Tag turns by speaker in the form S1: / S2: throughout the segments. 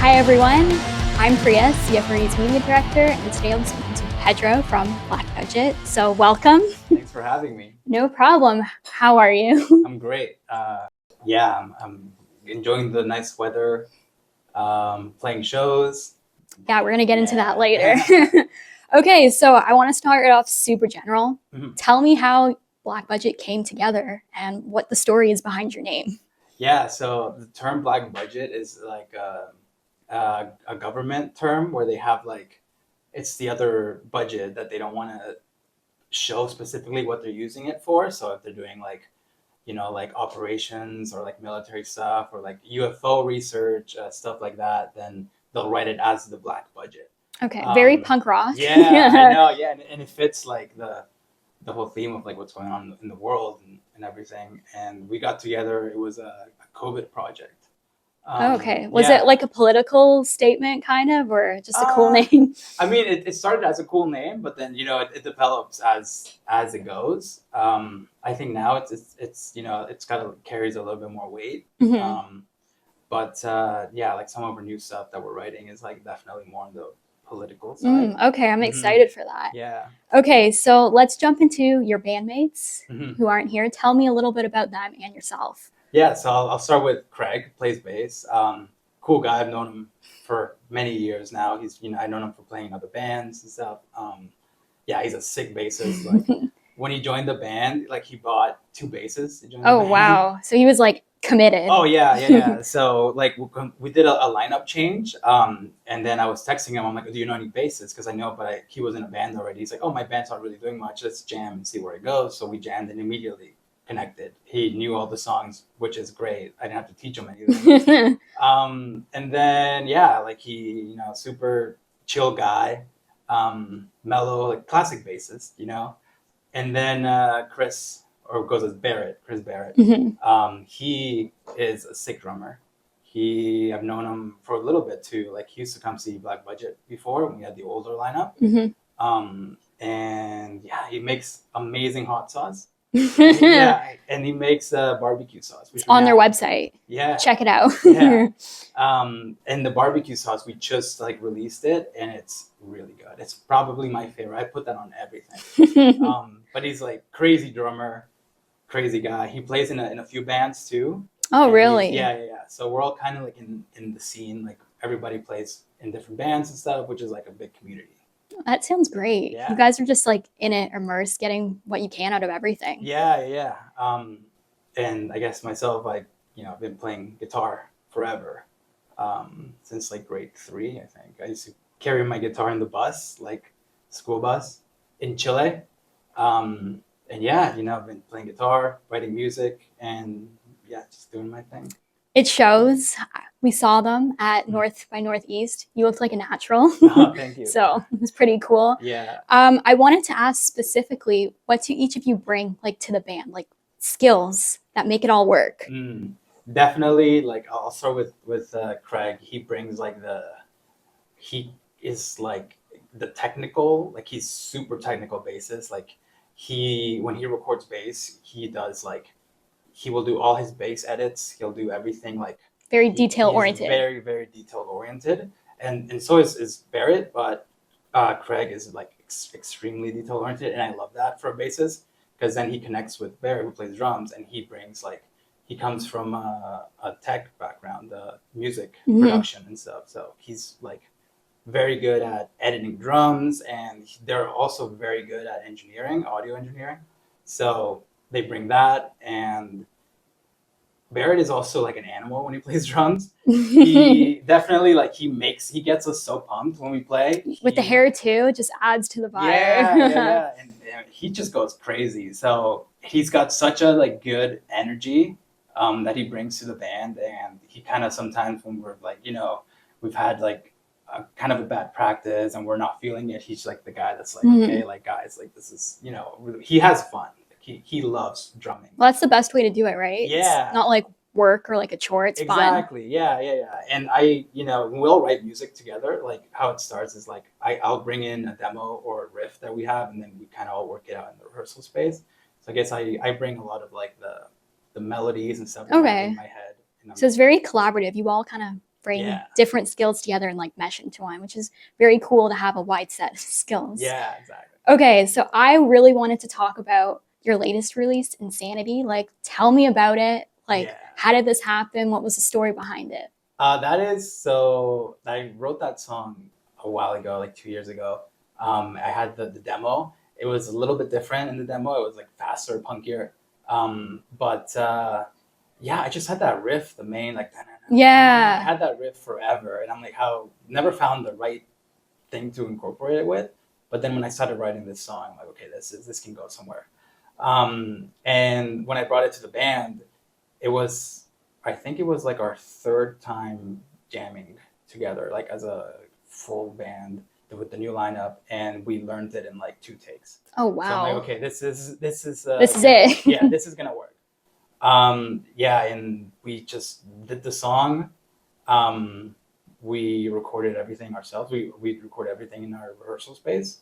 S1: Hi everyone, I'm Priya, CFRE's media director, and today I'm speaking to Pedro from Black Budget. So welcome.
S2: Thanks for having me.
S1: No problem. How are you?
S2: I'm great. I'm enjoying the nice weather, playing shows.
S1: Yeah, we're gonna get into that later.
S2: Yeah.
S1: Okay, so I want to start it off super general.
S2: Mhm.
S1: Tell me how Black Budget came together and what the story is behind your name.
S2: Yeah, so the term Black Budget is like a government term where they have like, it's the other budget that they don't want to show specifically what they're using it for. So if they're doing like, like operations or like military stuff or like UFO research, stuff like that, then they'll write it as the Black Budget.
S1: Okay, very punk rock.
S2: Yeah, I know. Yeah, and it fits like the whole theme of like what's going on in the world and everything. And we got together. It was a COVID project.
S1: Okay, was it like a political statement kind of, or just a cool name?
S2: I mean, it started as a cool name, but then it develops as it goes. I think now it's it's carries a little bit more weight.
S1: Mhm.
S2: But yeah, like some of our new stuff that we're writing is like definitely more on the political side.
S1: Okay, I'm excited for that.
S2: Yeah.
S1: Okay, so let's jump into your bandmates
S2: Mhm.
S1: who aren't here. Tell me a little bit about them and yourself.
S2: Yeah, so I'll start with Craig, plays bass. Cool guy. I've known him for many years now. He's I've known him for playing in other bands and stuff. Yeah, he's a sick bassist. Like when he joined the band, like he bought 2 basses to join the
S1: Oh,
S2: band.
S1: wow. So he was like committed.
S2: Oh yeah. So like we did a lineup change, and then I was texting him. I'm like, "Do you know any bassists?" Because I know, but he was in a band already. He's like, "Oh, my band's not really doing much. Let's jam and see where it goes." So we jammed and immediately connected. He knew all the songs, which is great. I didn't have to teach him anything. And then yeah, like he, super chill guy, mellow, like classic bassist, And then Chris, or goes as Barrett, Chris Barrett.
S1: Mhm.
S2: He is a sick drummer. I've known him for a little bit too. Like he used to come see Black Budget before when we had the older lineup.
S1: Mhm.
S2: And yeah, he makes amazing hot sauce. Yeah, and he makes barbecue sauce.
S1: It's on their website.
S2: Yeah.
S1: Check it out.
S2: Yeah. And the barbecue sauce, we just like released it and it's really good. It's probably my favorite. I put that on everything. But he's like crazy drummer, crazy guy. He plays in a few bands too.
S1: Oh,
S2: And
S1: really?
S2: Yeah. So we're all kind of like in the scene. Like everybody plays in different bands and stuff, which is like a big community.
S1: That sounds great.
S2: Yeah.
S1: You guys are just like in it, immersed, getting what you can out of everything.
S2: Yeah. And I guess myself, I've been playing guitar forever, since like grade 3, I think. I used to carry my guitar in the bus, like school bus in Chile. And yeah, I've been playing guitar, writing music, and yeah, just doing my thing.
S1: It shows. We saw them at North by Northeast. You looked like a natural.
S2: Oh, thank you.
S1: So it was pretty cool.
S2: Yeah.
S1: I wanted to ask specifically, what do each of you bring like to the band, like skills that make it all work?
S2: Definitely, like I'll start with Craig. He brings like he is like the technical, like he's super technical bassist. Like when he records bass, he does like he will do all his bass edits. He'll do everything like
S1: Very detail oriented.
S2: Very, very detail oriented. And so is Barrett, but Craig is like extremely detail oriented, and I love that for a bassist because then he connects with Barrett, who plays drums, and he brings like he comes from a tech background, music production and stuff. So he's like very good at editing drums, and they're also very good at engineering, audio engineering. So they bring that, and Barrett is also like an animal when he plays drums. He definitely like he gets us so pumped when we play.
S1: With the hair too, it just adds to the vibe.
S2: Yeah. And he just goes crazy. So he's got such a like good energy that he brings to the band, and he kind of sometimes when we're like we've had like kind of a bad practice and we're not feeling it, he's like the guy that's like okay, like guys, like this is he has fun. He loves drumming.
S1: Well, that's the best way to do it, right?
S2: Yeah.
S1: It's not like work or like a chore. It's fun.
S2: Exactly. Yeah. And we'll write music together. Like how it starts is like I'll bring in a demo or a riff that we have, and then we kind of all work it out in the rehearsal space. So I guess I bring a lot of like the melodies and stuff in my head.
S1: So it's very collaborative. You all kind of bring
S2: Yeah.
S1: different skills together and like mesh into one, which is very cool to have a wide set of skills.
S2: Yeah, exactly.
S1: Okay, so I really wanted to talk about your latest release, Insanity. Like, tell me about it. Like,
S2: Yeah.
S1: how did this happen? What was the story behind it?
S2: So I wrote that song a while ago, like 2 years ago. I had the demo. It was a little bit different in the demo. It was like faster, punkier. But yeah, I just had that riff, the main like. I
S1: Yeah.
S2: had that riff forever, and I'm like, how never found the right thing to incorporate it with. But then when I started writing this song, I'm like, okay, this can go somewhere. And when I brought it to the band, I think it was like our third time jamming together, like as a full band with the new lineup, and we learned it in like 2 takes.
S1: Oh,
S2: So I'm
S1: wow.
S2: like, okay, this is
S1: This is it.
S2: Yeah, this is gonna work. Yeah, and we just did the song. We recorded everything ourselves. We recorded everything in our rehearsal space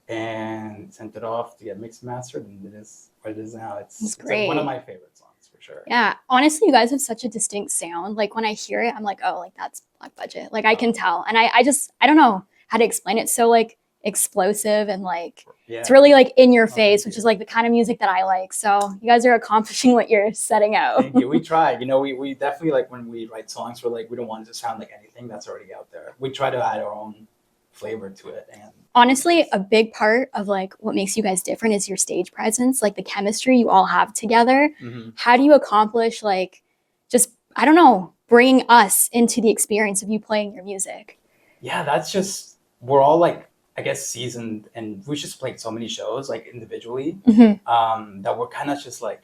S2: and sent it off to get mixed and mastered, and it is what it is now. It's like
S1: great.
S2: one of my favorite songs for sure.
S1: Yeah, honestly, you guys have such a distinct sound. Like when I hear it, I'm like, oh, like that's Black Budget. Like I can tell, and I don't know how to explain it. So like explosive and like it's really like in your face, which is like the kind of music that I like. So you guys are accomplishing what you're setting out.
S2: Thank you. We tried. You know, we definitely like when we write songs, we're like we don't want it to sound like anything that's already out there. We try to add our own flavor to it. And
S1: honestly, a big part of like what makes you guys different is your stage presence, like the chemistry you all have together. How do you accomplish like just, I don't know, bringing us into the experience of you playing your music?
S2: Yeah, that's just, we're all like, I guess seasoned, and we just played so many shows like individually that we're kind of just like,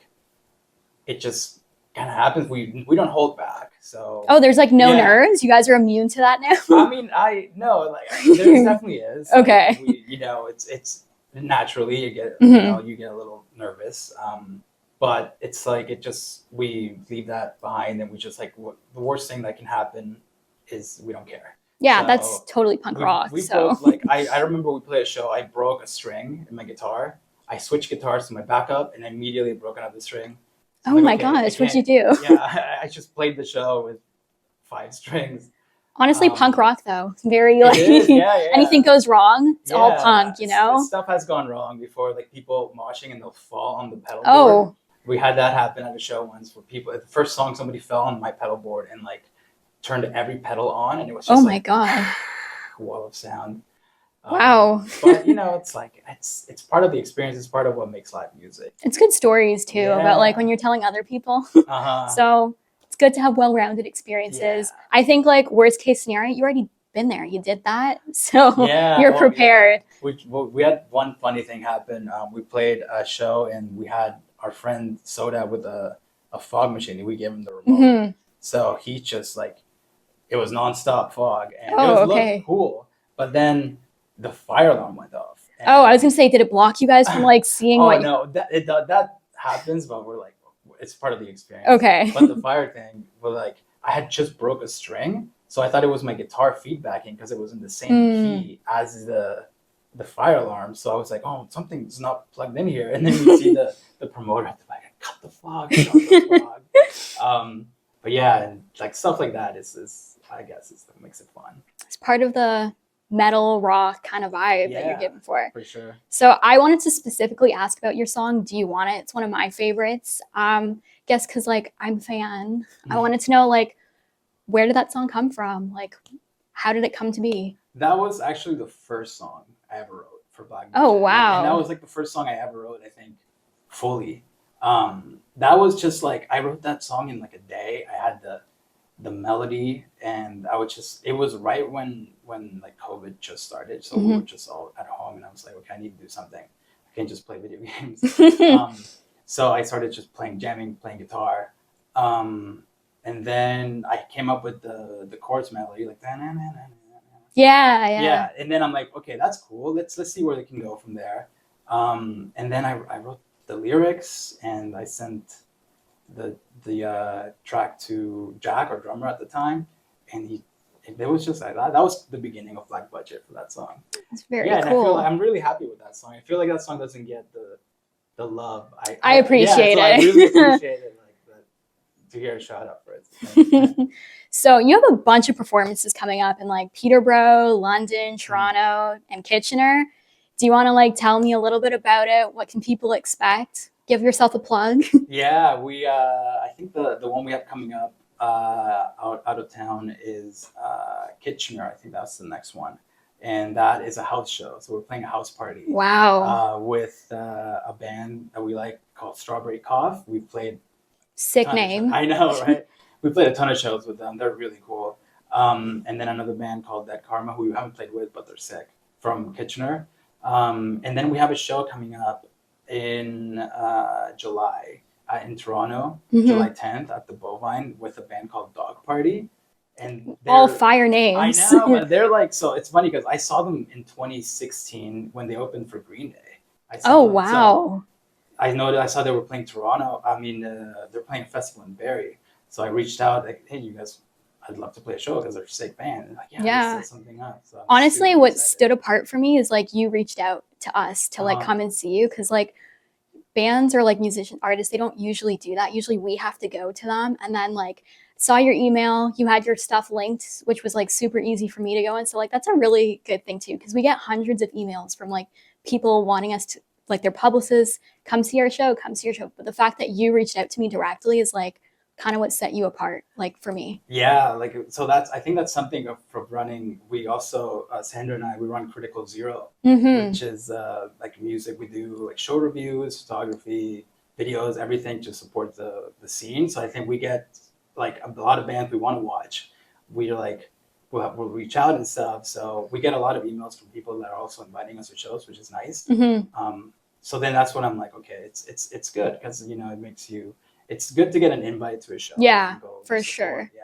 S2: it just kind of happens. We don't hold back. So
S1: there's like no nerves. You guys are immune to that now.
S2: I mean, I know like there definitely is.
S1: Okay.
S2: Like, you know, it's naturally you get you know, you get a little nervous. But it's like we leave that behind, and we just like the worst thing that can happen is we don't care.
S1: Yeah,
S2: So
S1: that's totally punk rock.
S2: We broke, like I remember we played a show. I broke a string in my guitar. I switched guitars to my backup, and I immediately broke another string.
S1: So oh my gosh, what'd you do?
S2: Yeah, I just played the show with 5 strings.
S1: Honestly, punk rock though, very like
S2: yeah.
S1: anything goes wrong, it's all punk, you know.
S2: Stuff has gone wrong before, like people moshing and they'll fall on the pedal board.
S1: Oh,
S2: we had that happen at a show once where people, the first song, somebody fell on my pedal board and like turned every pedal on, and it was just
S1: my god,
S2: wall of sound.
S1: Wow.
S2: But you know, it's like it's part of the experience. It's part of what makes live music.
S1: It's good stories too about like when you're telling other people. So it's good to have well-rounded experiences. I think like worst case scenario, you already been there, you did that, so you're prepared.
S2: We had one funny thing happen. We played a show and we had our friend Soda with a fog machine, and we gave him the remote. So he just like, it was nonstop fog, and it was looked cool. But then the fire alarm went off.
S1: I was gonna say, did it block you guys from like seeing what?
S2: No, that happens, but we're like, it's part of the experience.
S1: Okay.
S2: But the fire thing, we're like, I had just broke a string, so I thought it was my guitar feedbacking because it was in the same key as the fire alarm. So I was like, oh, something's not plugged in here. And then you see the promoter at the back, cut the fog. But yeah, and like stuff like that is I guess is what makes it fun. It's
S1: part of the metal rock kind of vibe that you're giving for it.
S2: For sure.
S1: So I wanted to specifically ask about your song, Do You Want It? It's one of my favorites. Guess because like I'm a fan. I wanted to know like, where did that song come from? Like, how did it come to be?
S2: That was actually the first song I ever wrote for Black Budget.
S1: Oh, wow.
S2: And that was like the first song I ever wrote, I think, fully. That was just like, I wrote that song in like a day. I had the melody, and it was right when like COVID just started. So we were just all at home, and I was like, okay, I need to do something. I can't just play video games. So I started just playing guitar. And then I came up with the chorus melody, like
S1: yeah.
S2: And then I'm like, okay, that's cool. Let's see where they can go from there. And then I wrote the lyrics, and I sent the track to Jack, our drummer at the time, and it was just like that. That was the beginning of Black Budget for that song.
S1: That's very cool.
S2: And I feel like I'm really happy with that song. I feel like that song doesn't get the love.
S1: I appreciate it.
S2: I really appreciate it. to hear a shout out for it.
S1: So you have a bunch of performances coming up in like Peterborough, London, Toronto, and Kitchener. Do you want to like tell me a little bit about it? What can people expect? Give yourself a plug.
S2: Yeah, we I think the one we have coming up out of town is Kitchener. I think that's the next one, and that is a house show. So we're playing a house party.
S1: Wow.
S2: With a band that we like called Strawberry Cough. We've played
S1: Sick name.
S2: I know, right? We played a ton of shows with them. They're really cool. And then another band called Dead Karma, who we haven't played with, but they're sick, from Kitchener. And then we have a show coming up in July in Toronto, July 10th at the Bovine with a band called Dog Party. And
S1: all fire names.
S2: I know, but they're like, so it's funny because I saw them in 2016 when they opened for Green Day.
S1: Oh, wow.
S2: So I saw they were playing Toronto. I mean, they're playing a festival in Barrie. So I reached out, like, hey, you guys, I'd love to play a show because they're a sick band. And like, yeah. Let's set something up. So
S1: honestly, what stood apart for me is like you reached out to us to like come and see you, because like bands or like musician artists, they don't usually do that. Usually we have to go to them, and then like saw your email, you had your stuff linked, which was like super easy for me to go in. So like that's a really good thing too, because we get hundreds of emails from like people wanting us to, like their publicists, come see our show. But the fact that you reached out to me directly is like kind of what set you apart, like for me.
S2: Yeah, like, so I think that's something from running. We also, Sandra and I, we run Critical Zero, which is like music. We do like show reviews, photography, videos, everything to support the scene. So I think we get like a lot of bands we want to watch. We'll reach out and stuff. So we get a lot of emails from people that are also inviting us to shows, which is nice. So then that's when I'm like, okay, it's good, because it's good to get an invite to a show.
S1: Yeah, for sure.
S2: Yeah.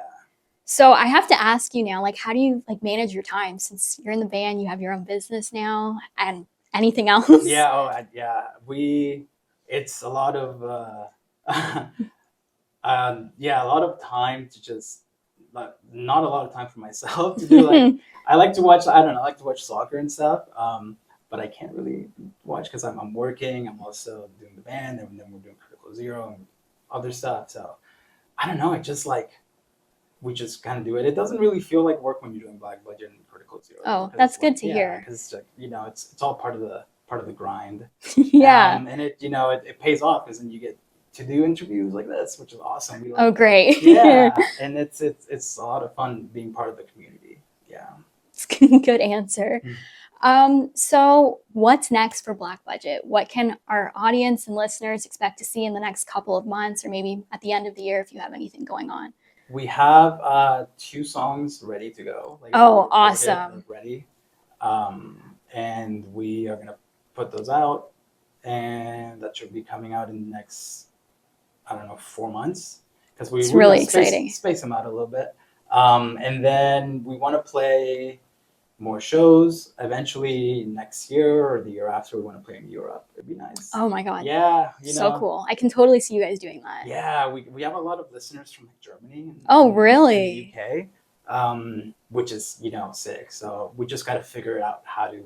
S1: So I have to ask you now, like, how do you like manage your time, since you're in the band, you have your own business now, and anything else?
S2: Yeah. It's a lot of a lot of time to just, not a lot of time for myself to do like I like to watch soccer and stuff, but I can't really watch because I'm working. I'm also doing the band, and then we're doing Critical Zero and other stuff. So I don't know. It just like we just kind of do it. It doesn't really feel like work when you're doing Black Budget and Critical Zero.
S1: Oh, that's good to hear.
S2: Because it's like, it's all part of the grind.
S1: Yeah.
S2: And it pays off, because then you get to do interviews like this, which is awesome.
S1: Oh, great.
S2: Yeah. And it's a lot of fun being part of the community. Yeah.
S1: Good answer. So what's next for Black Budget? What can our audience and listeners expect to see in the next couple of months, or maybe at the end of the year if you have anything going on?
S2: We have 2 songs ready to go. Like,
S1: awesome.
S2: Ready. And we are going to put those out, and that should be coming out in the next, 4 months. Because
S1: it's really exciting.
S2: Space them out a little bit. And then we want to play more shows eventually next year or the year after. We want to play in Europe. It'd be nice.
S1: Oh my god.
S2: Yeah.
S1: So cool. I can totally see you guys doing that.
S2: Yeah, we have a lot of listeners from like Germany
S1: really?
S2: And the UK, which is sick. So we just got to figure out how to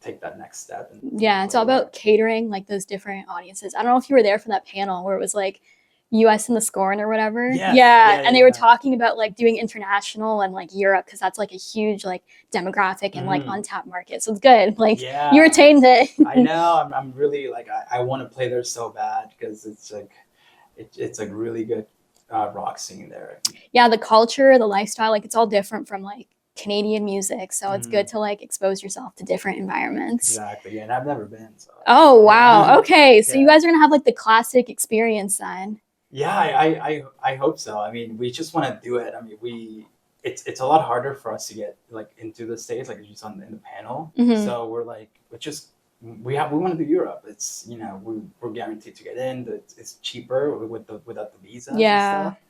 S2: take that next step.
S1: Yeah, it's all about catering like those different audiences. I don't know if you were there for that panel where it was like US in the Scorn or whatever. Yeah. And they were talking about like doing international and like Europe, because that's like a huge like demographic and like untapped market. So it's good. Like you retained it.
S2: I know. I'm really like, I want to play there so bad, because it's like it's a really good rock scene there. Yeah,
S1: the culture, the lifestyle, like it's all different from like Canadian music. So it's good to like expose yourself to different environments.
S2: Exactly. Yeah, and I've never been. So.
S1: Oh wow. Okay. So you guys are gonna have like the classic experience then.
S2: Yeah, I hope so. I mean, we just want to do it. I mean, it's a lot harder for us to get like into the States, like you saw in the panel. So we're like, we want to do Europe. It's we're guaranteed to get in. It's cheaper without the visa.
S1: Yeah.
S2: And stuff.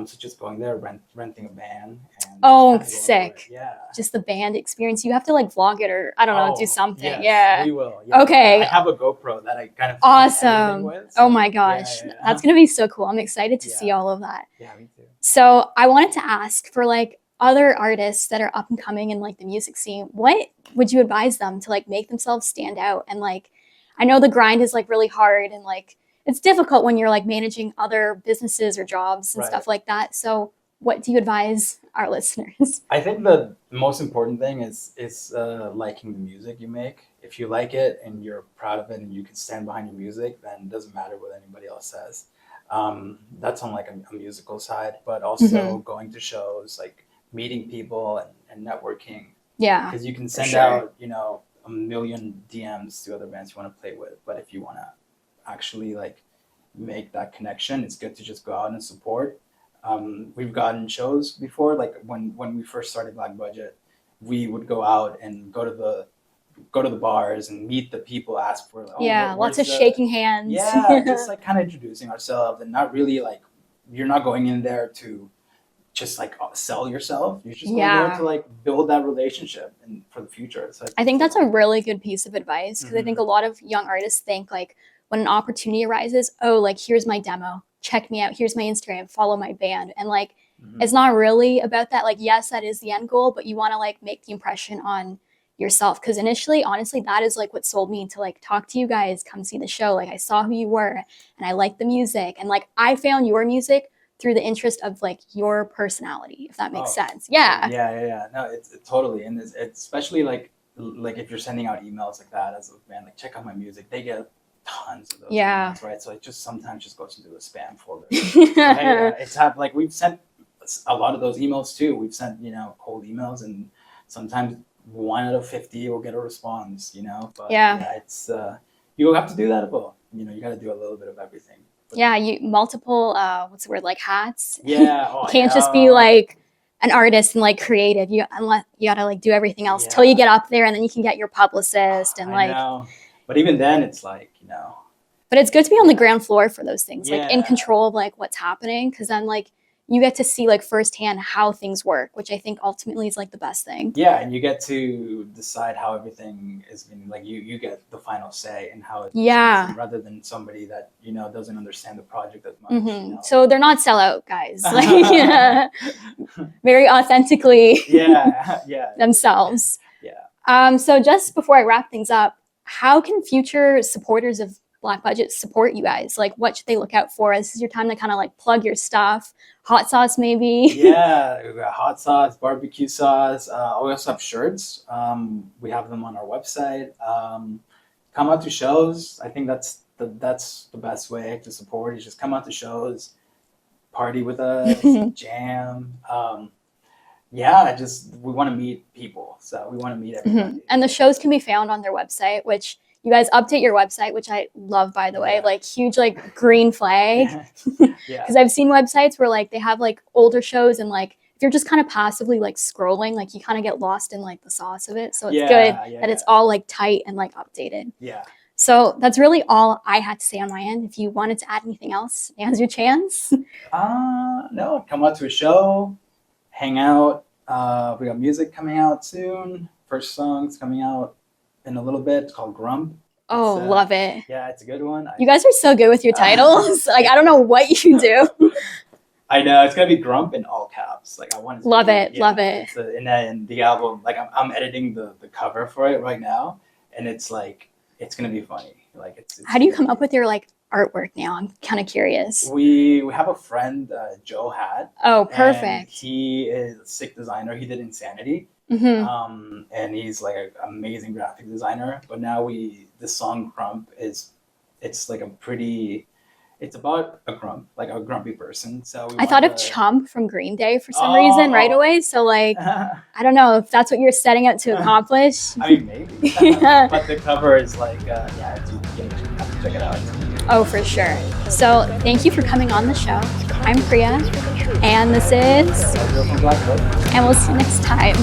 S2: So just going there, renting a van. And
S1: sick.
S2: Yeah.
S1: Just the band experience. You have to like vlog it, or I don't know, do something.
S2: Yes,
S1: yeah.
S2: We will. Yeah.
S1: Okay.
S2: I have a GoPro that I kind of
S1: awesome.
S2: With, so.
S1: Oh my gosh. Yeah. That's going to be so cool. I'm excited to see all of that.
S2: Yeah, me too.
S1: So I wanted to ask for like other artists that are up and coming in like the music scene, what would you advise them to like make themselves stand out? And like, I know the grind is like really hard, and like it's difficult when you're like managing other businesses or jobs and
S2: Right.
S1: stuff like that. So what do you advise our listeners?
S2: I think the most important thing is liking the music you make. If you like it and you're proud of it and you can stand behind your music, then it doesn't matter what anybody else says. That's on like a musical side, but also going to shows, like meeting people and networking.
S1: Yeah,
S2: Because you can send
S1: sure.
S2: out, a million DMs to other bands you want to play with, but if you want to actually like make that connection, it's good to just go out and support. We've gotten shows before, like when we first started Black Budget, we would go out and go to the bars and meet the people, ask for like,
S1: Yeah, lots of
S2: where's
S1: shaking hands.
S2: yeah, just like kind of introducing ourselves and not really like you're not going in there to just like sell yourself. You're just going there to like build that relationship and for the future. So
S1: I think that's a really good piece of advice because I think a lot of young artists think like when an opportunity arises, oh, like here's my demo, check me out, here's my Instagram, follow my band. And like it's not really about that. Like, yes, that is the end goal, but you want to like make the impression on yourself. Because initially, honestly, that is like what sold me to like talk to you guys, come see the show. Like I saw who you were and I liked the music. And like I found your music through the interest of like your personality, if that makes sense. Yeah.
S2: Yeah. No, it's totally. And it's especially like if you're sending out emails like that as a band, like check out my music, they get tons of those emails, right? So it just sometimes just goes into the spam folder. It's like we've sent a lot of those emails too. We've sent, cold emails and sometimes 1 out of 50 will get a response, but it's you have to do that as well. You got to do a little bit of everything.
S1: Yeah, you multiple what's the word, like hats.
S2: Yeah.
S1: You can't just be like an artist and like creative. You gotta like do everything else till you get up there, and then you can get your publicist and
S2: I know. But even then it's like,
S1: But it's good to be on the ground floor for those things, like in control of like what's happening, because then like you get to see like firsthand how things work, which I think ultimately is like the best thing.
S2: Yeah, and you get to decide how everything is going to, like you get the final say in how it's rather than somebody that, doesn't understand the project as much.
S1: So they're not sellout guys, like very authentically themselves.
S2: Yeah.
S1: So just before I wrap things up, how can future supporters of Black Budget support you guys? Like what should they look out for? This is your time to kind of like plug your stuff. Hot sauce, maybe.
S2: Yeah, we got hot sauce, barbecue sauce. We also have shirts. We have them on our website. Come out to shows. I think that's the best way to support. Is just come out to shows, party with us, jam. We want to meet people. So we want to meet everybody.
S1: And the shows can be found on their website, which you guys update your website, which I love, by the way, like huge, like green flag. Because I've seen websites where like they have like older shows and like if you're just kind of passively like scrolling, like you kind of get lost in like the sauce of it. So it's good that it's all like tight and like updated.
S2: Yeah.
S1: So that's really all I had to say on my end. If you wanted to add anything else, now's your chance.
S2: No, come out to a show, hang out. We got music coming out soon. First song's coming out in a little bit. It's called Grump.
S1: Oh, love it.
S2: Yeah, it's a good one.
S1: You guys are so good with your titles. Like, I don't know what you do.
S2: I know, it's going to be Grump in all caps. Like, I want to
S1: love it.
S2: And the album, like, I'm editing the cover for it right now. And it's like, it's going to be funny. Like, it's
S1: how do you come up with your, like, artwork now? I'm kind of curious.
S2: We have a friend, Joe Had.
S1: Oh, perfect.
S2: And he is a sick designer. He did Insanity. And he's like an amazing graphic designer. But now the song Grump it's like it's about a grump, like a grumpy person. So
S1: I thought of Chump from Green Day for some reason right away. So like, I don't know if that's what you're setting out to accomplish.
S2: I mean, maybe. But the cover is like, you have to check it out.
S1: Oh, for sure. So thank you for coming on the show. I'm Priya, and this is,
S2: Pedro from Black Budget.
S1: and we'll see you next time.